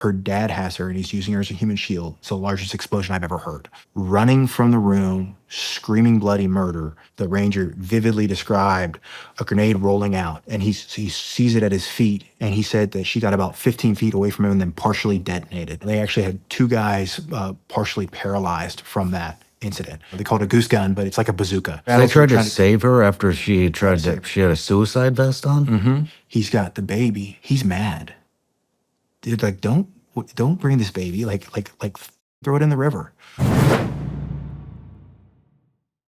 Her dad has her, and he's using her as a human shield. It's the largest explosion I've ever heard. Running from the room, screaming bloody murder, the ranger vividly described a grenade rolling out, and he sees it at his feet, and he said that she got about 15 feet away from him and then partially detonated. They actually had two guys partially paralyzed from that incident. They call it a goose gun, but it's like a bazooka. So they tried to save her after she had a suicide vest on? Mm-hmm. He's got the baby. He's mad. Dude, like, don't bring this baby. Like, throw it in the river.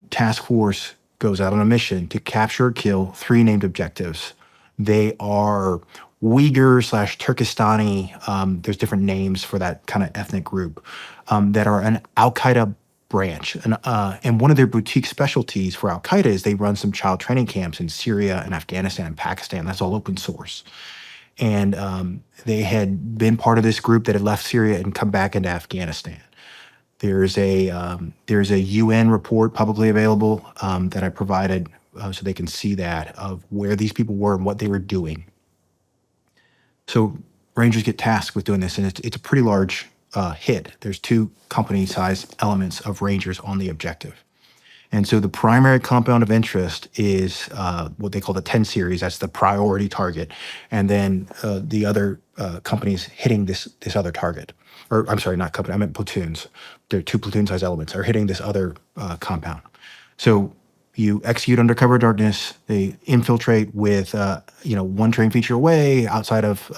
Task force goes out on a mission to capture or kill 3 named objectives. They are Uyghur/Turkestani. There's different names for that kind of ethnic group that are an Al-Qaeda branch. And one of their boutique specialties for Al-Qaeda is they run some child training camps in Syria and Afghanistan and Pakistan. That's all open source. And they had been part of this group that had left Syria and come back into Afghanistan. There's a UN report publicly available that I provided so they can see that of where these people were and what they were doing. So Rangers get tasked with doing this, and it's a pretty large hit. There's 2 company-sized elements of Rangers on the objective. And so the primary compound of interest is what they call the 10 series. That's the priority target. And then the other companies hitting this other target. Or I'm sorry, not company, I meant platoons. There are 2 platoon-sized elements are hitting this other compound. So you execute under cover of darkness. They infiltrate with, 1 train feature away outside of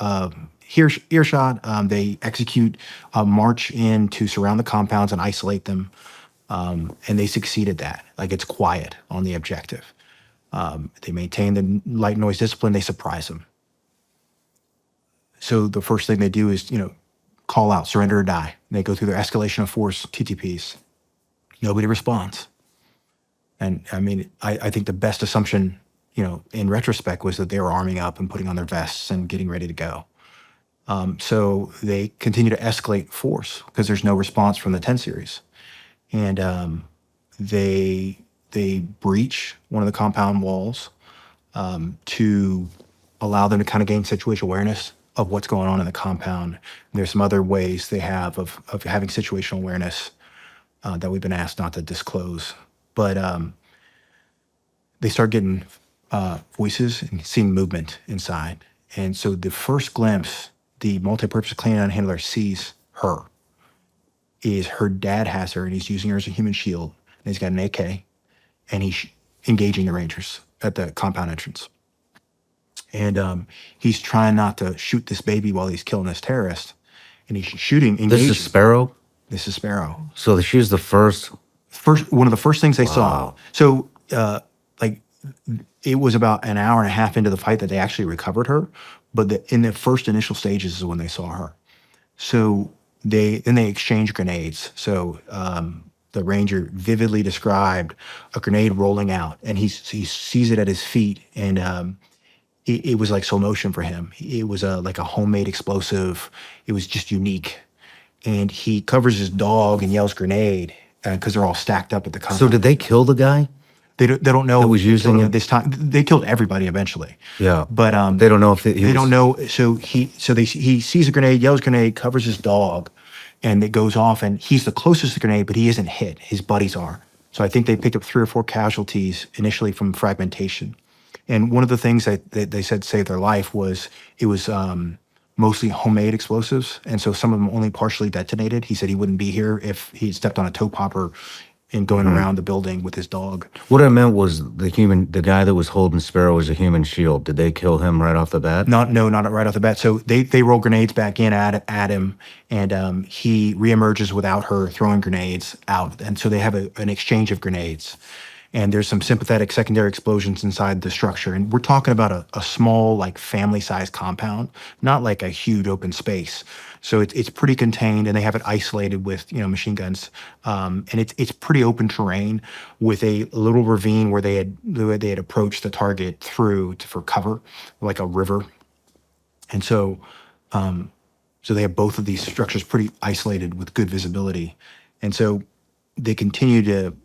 earshot. They execute a march in to surround the compounds and isolate them. And they succeeded that. Like, it's quiet on the objective. They maintain the light noise discipline. They surprise them. So the first thing they do is, call out, surrender or die. They go through their escalation of force, TTPs. Nobody responds. And I mean, I think the best assumption, in retrospect, was that they were arming up and putting on their vests and getting ready to go. So they continue to escalate force because there's no response from the 10 series. And they breach one of the compound walls to allow them to kind of gain situational awareness of what's going on in the compound. And there's some other ways they have of having situational awareness that we've been asked not to disclose. But they start getting voices and seeing movement inside. And so the first glimpse the multi-purpose Klingon handler sees her is her dad has her, and he's using her as a human shield. And he's got an AK, and he's engaging the Rangers at the compound entrance. And he's trying not to shoot this baby while he's killing this terrorist. And he's shooting, engaging. This is Sparrow? This is Sparrow. So she's the first? One of the first things they saw. So, it was about an hour and a half into the fight that they actually recovered her. But in the first initial stages is when they saw her. So they exchanged grenades. So the Ranger vividly described a grenade rolling out, and he sees it at his feet, and it was like slow motion for him. It was like a homemade explosive. It was just unique. And he covers his dog and yells grenade because they're all stacked up at the compound. So did they kill the guy? They don't know. That was using it this time. They killed everybody eventually. Yeah, but they don't know if they don't know. So he sees a grenade, yells grenade, covers his dog, and it goes off. And he's the closest to the grenade, but he isn't hit. His buddies are. So I think they picked up 3 or 4 casualties initially from fragmentation. And one of the things that they said saved their life was it was mostly homemade explosives, and so some of them only partially detonated. He said he wouldn't be here if he had stepped on a toe popper in going around the building with his dog. What I meant was the guy that was holding Sparrow as a human shield. Did they kill him right off the bat? Not right off the bat. So they roll grenades back in at him, and he reemerges without her throwing grenades out. And so they have an exchange of grenades. And there's some sympathetic secondary explosions inside the structure. And we're talking about a small, like, family-sized compound, not like a huge open space. So it's pretty contained, and they have it isolated with, machine guns. And it's pretty open terrain with a little ravine where they had approached the target through for cover, like a river. And so they have both of these structures pretty isolated with good visibility. And so they continue to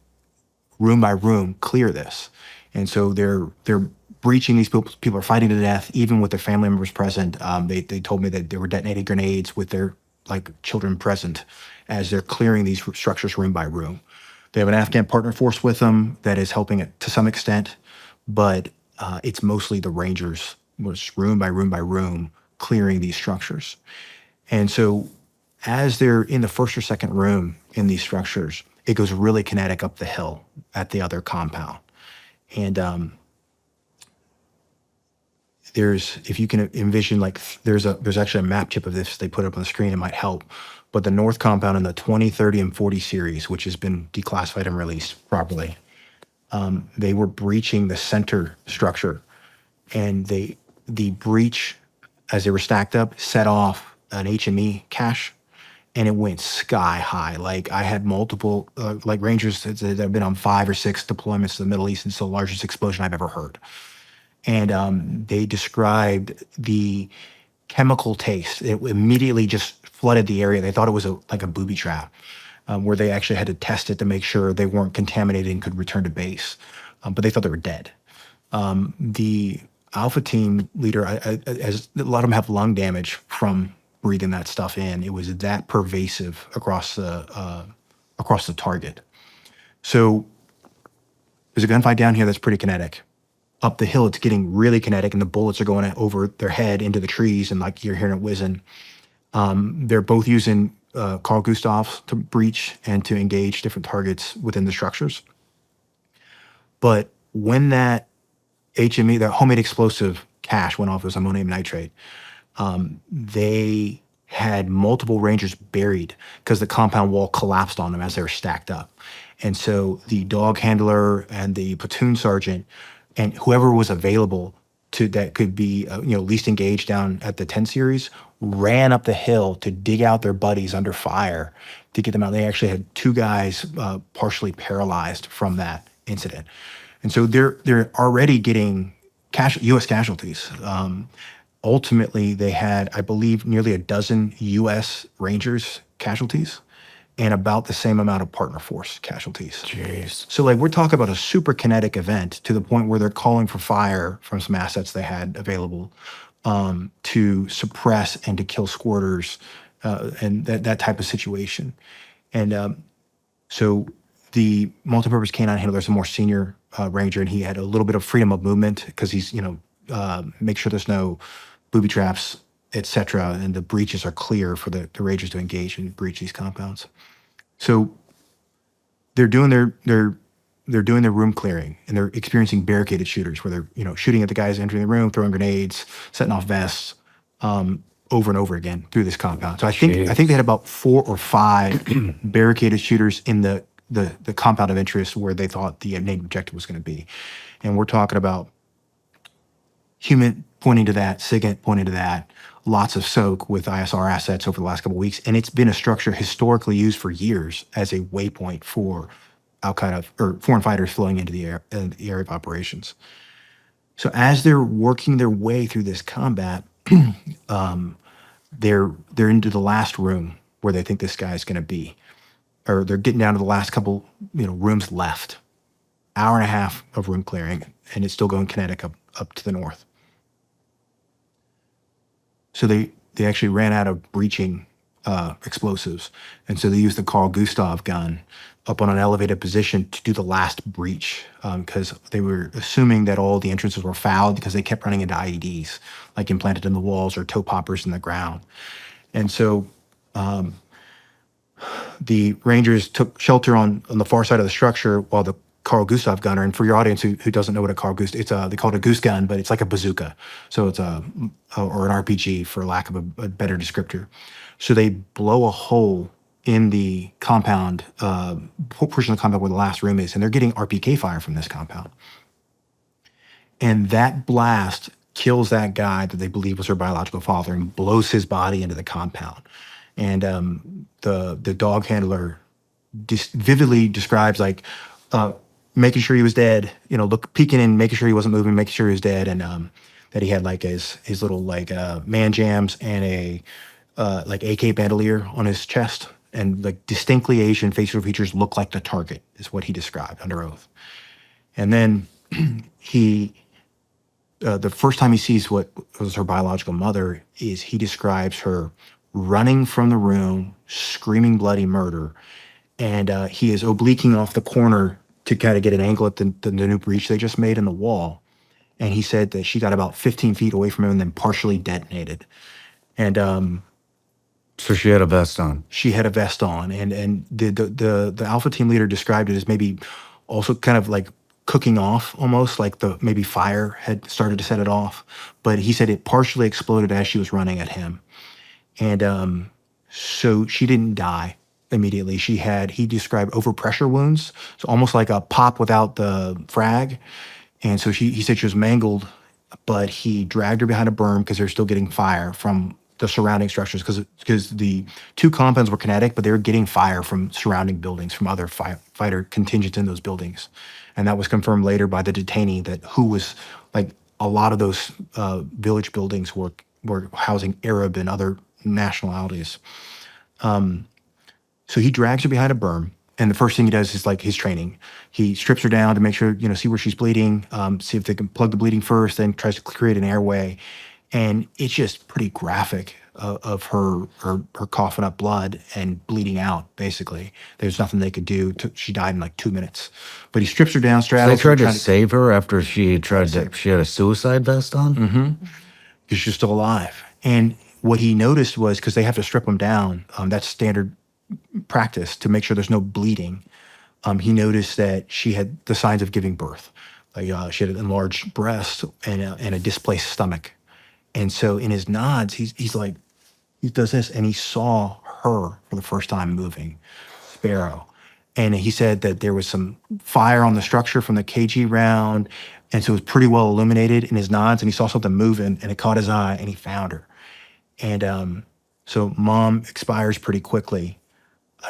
room by room clear this. And so they're breaching these people. People are fighting to death, even with their family members present. They told me that they were detonating grenades with their like children present as they're clearing these structures room by room. They have an Afghan partner force with them that is helping it to some extent, but it's mostly the Rangers, was room by room by room, clearing these structures. And so as they're in the first or second room in these structures, it goes really kinetic up the hill at the other compound. And if you can envision, like there's actually a map chip of this they put up on the screen, it might help. But the North compound in the 20, 30, and 40 series, which has been declassified and released properly, they were breaching the center structure, and the breach, as they were stacked up, set off an HME cache, and it went sky high. Like I had multiple like Rangers that have been on 5 or 6 deployments to the Middle East, and it's the largest explosion I've ever heard. And they described the chemical taste. It immediately just flooded the area. They thought it was like a booby trap, where they actually had to test it to make sure they weren't contaminated and could return to base. But they thought they were dead. The Alpha team leader, as a lot of them have lung damage from breathing that stuff in. It was that pervasive across the target. So there's a gunfight down here that's pretty kinetic. Up the hill, it's getting really kinetic, and the bullets are going over their head into the trees, and like you're hearing it whizzing. They're both using Carl Gustavs to breach and to engage different targets within the structures. But when that HME, that homemade explosive cache went off, it was ammonium nitrate, they had multiple Rangers buried because the compound wall collapsed on them as they were stacked up. And so the dog handler and the platoon sergeant and whoever was available that could be least engaged down at the 10 series ran up the hill to dig out their buddies under fire to get them out. They actually had 2 guys partially paralyzed from that incident. And so they're already getting U.S. casualties. Ultimately, they had, I believe, nearly a dozen U.S. Rangers casualties and about the same amount of partner force casualties. Jeez. So like we're talking about a super kinetic event to the point where they're calling for fire from some assets they had available to suppress and to kill squirters and that type of situation. And so the multipurpose canine handler is a more senior ranger, and he had a little bit of freedom of movement because he's, make sure there's no booby traps, et cetera, and the breaches are clear for the rangers to engage and breach these compounds. So they're doing their room clearing, and they're experiencing barricaded shooters where they're shooting at the guys entering the room, throwing grenades, setting off vests over and over again through this compound. So I think they had about 4 or 5 barricaded shooters in the compound of interest where they thought the named objective was going to be. And we're talking about Human pointing to that, SIGINT pointing to that, lots of soak with ISR assets over the last couple of weeks. And it's been a structure historically used for years as a waypoint for Al-Qaeda or foreign fighters flowing into the area of operations. So as they're working their way through this combat, they're into the last room where they think this guy's going to be, or they're getting down to the last couple rooms left. Hour and a half of room clearing, and it's still going kinetic up to the north. So they actually ran out of breaching explosives, and so they used the Carl Gustav gun up on an elevated position to do the last breach because they were assuming that all the entrances were fouled because they kept running into IEDs, like implanted in the walls or toe poppers in the ground. And so the Rangers took shelter on the far side of the structure while the Carl Gustav gunner, and for your audience who doesn't know what a Carl Gustav, they call it a goose gun, but it's like a bazooka. So it's or an RPG for lack of a better descriptor. So they blow a hole in the compound, portion of the compound where the last room is, and they're getting RPK fire from this compound. And that blast kills that guy that they believe was her biological father and blows his body into the compound. And the dog handler vividly describes like making sure he was dead, peeking in, making sure he wasn't moving, making sure he was dead, and that he had like his little like man jams and a like AK bandolier on his chest, and like distinctly Asian facial features look like the target is what he described under oath. And then he the first time he sees what was her biological mother is he describes her running from the room, screaming bloody murder, and he is obliquing off the corner to kind of get an angle at the new breach they just made in the wall. And he said that she got about 15 feet away from him and then partially detonated. And So she had a vest on. she had a vest on, and the Alpha team leader described it as maybe also kind of like cooking off, almost like the maybe fire had started to set it off. But he said it partially exploded as she was running at him, and so she didn't die immediately. He described overpressure wounds, so almost like a pop without the frag. And so he said she was mangled, but he dragged her behind a berm because they're still getting fire from the surrounding structures because the two compounds were kinetic, but they were getting fire from surrounding buildings, from other fighter contingents in those buildings. And that was confirmed later by the detainee that who was like a lot of those village buildings were housing Arab and other nationalities. So he drags her behind a berm, and the first thing he does is like his training. He strips her down to make sure, see where she's bleeding, see if they can plug the bleeding first, then tries to create an airway. And it's just pretty graphic of her coughing up blood and bleeding out, basically. There's nothing they could do. She died in like 2 minutes. But he strips her down, So they straddles her, tried to trying save her after she had a suicide vest on? because she's still alive. And what he noticed was, because they have to strip them down, that's standard practice to make sure there's no bleeding. He noticed that she had the signs of giving birth. Like she had an enlarged breast and a displaced stomach. And so in his nods, he's like, he does this, and he saw her for the first time moving, Sparrow. And he said that there was some fire on the structure from the KG round, and so it was pretty well illuminated in his nods, and he saw something moving, and it caught his eye, and he found her. And so mom expires pretty quickly.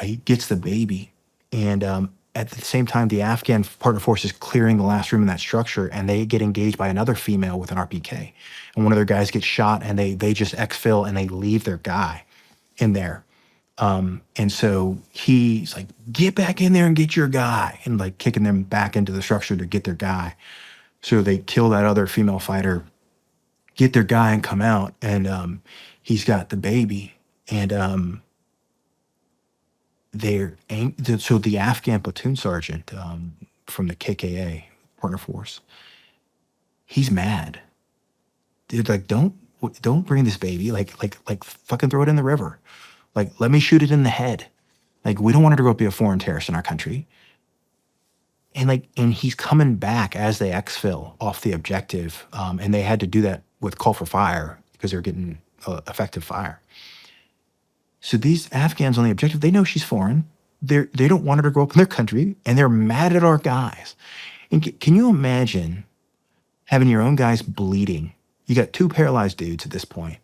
He gets the baby, and at the same time, the Afghan partner force is clearing the last room in that structure, and they get engaged by another female with an RPK. And one of their guys gets shot, and they just exfil, and they leave their guy in there. And so he's like, get back in there and get your guy, and like kicking them back into the structure to get their guy. So they kill that other female fighter, get their guy, and come out, and he's got the baby. And so the Afghan platoon sergeant from the KKA partner force, he's mad. Dude, like, don't bring this baby. Like fucking throw it in the river. Like, let me shoot it in the head. Like, we don't want her to grow up to be a foreign terrorist in our country. And he's coming back as they exfil off the objective, and they had to do that with call for fire because they're getting effective fire. So these Afghans on the objective, they know she's foreign. They don't want her to grow up in their country, and they're mad at our guys. And can you imagine having your own guys bleeding? You got two paralyzed dudes at this point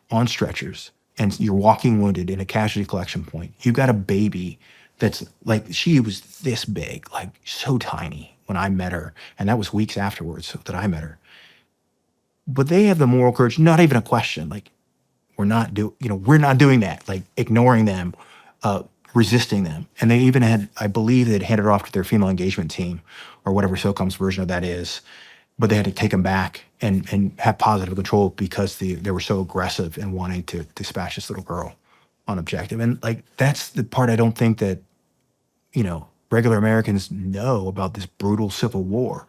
on stretchers, and you're walking wounded in a casualty collection point. You've got a baby that's like, she was this big, like so tiny when I met her, and that was weeks afterwards that I met her. But they have the moral courage, not even a question, like, we're not doing that, like ignoring them, resisting them. And they even had, I believe, they'd handed it off to their female engagement team or whatever SOCOM's version of that is, but they had to take them back and have positive control because they were so aggressive in wanting to dispatch this little girl on objective. And like, that's the part I don't think that, regular Americans know about this brutal civil war,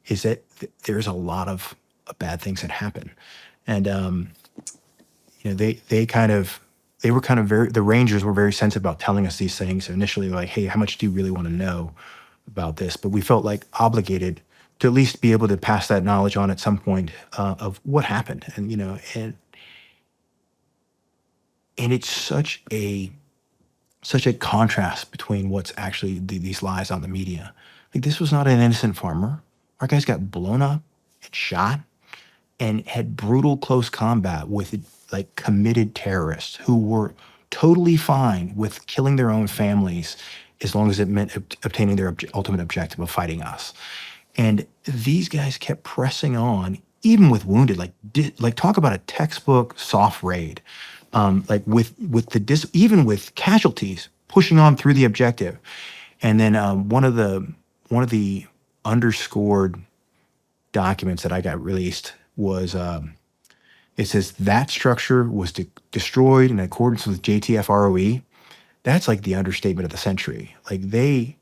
is that there's a lot of bad things that happen. And, the Rangers were very sensitive about telling us these things. Initially, like, hey, how much do you really want to know about this? But we felt like obligated to at least be able to pass that knowledge on at some point of what happened. And, and it's such a contrast between what's actually these lies on the media. Like, this was not an innocent farmer. Our guys got blown up and shot and had brutal close combat with like committed terrorists who were totally fine with killing their own families as long as it meant obtaining their ultimate objective of fighting us. And these guys kept pressing on, even with wounded. Like talk about a textbook soft raid. Like even with casualties, pushing on through the objective. And then one of the underscored documents that I got released was it says that structure was destroyed in accordance with JTF ROE. That's like the understatement of the century. Like they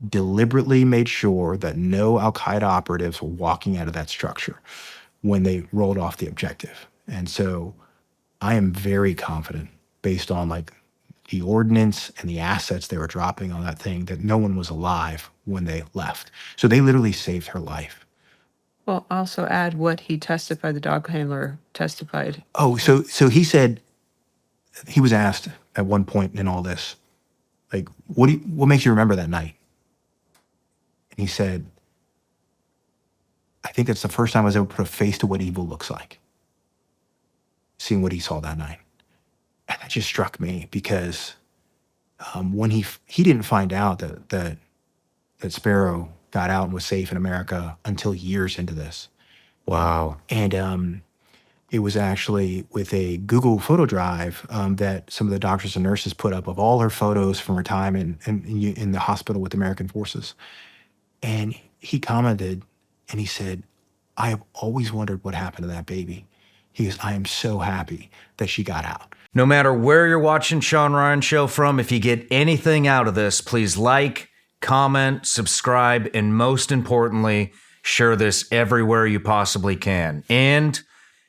deliberately made sure that no Al-Qaeda operatives were walking out of that structure when they rolled off the objective. And so I am very confident, based on like the ordnance and the assets they were dropping on that thing, that no one was alive when they left. So they literally saved her life. Well, also add what he testified, the dog handler testified. Oh, so he said, he was asked at one point in all this, like, what makes you remember that night? And he said, I think that's the first time I was able to put a face to what evil looks like, seeing what he saw that night. And that just struck me because when he didn't find out that Sparrow got out and was safe in America until years into this. Wow. And it was actually with a Google photo drive that some of the doctors and nurses put up of all her photos from her time in the hospital with American forces. And he commented and he said, I have always wondered what happened to that baby. He goes, I am so happy that she got out. No matter where you're watching Shawn Ryan Show from, if you get anything out of this, please like, comment, subscribe, and most importantly, share this everywhere you possibly can. And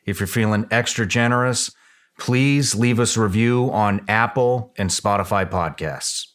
if you're feeling extra generous, please leave us a review on Apple and Spotify podcasts.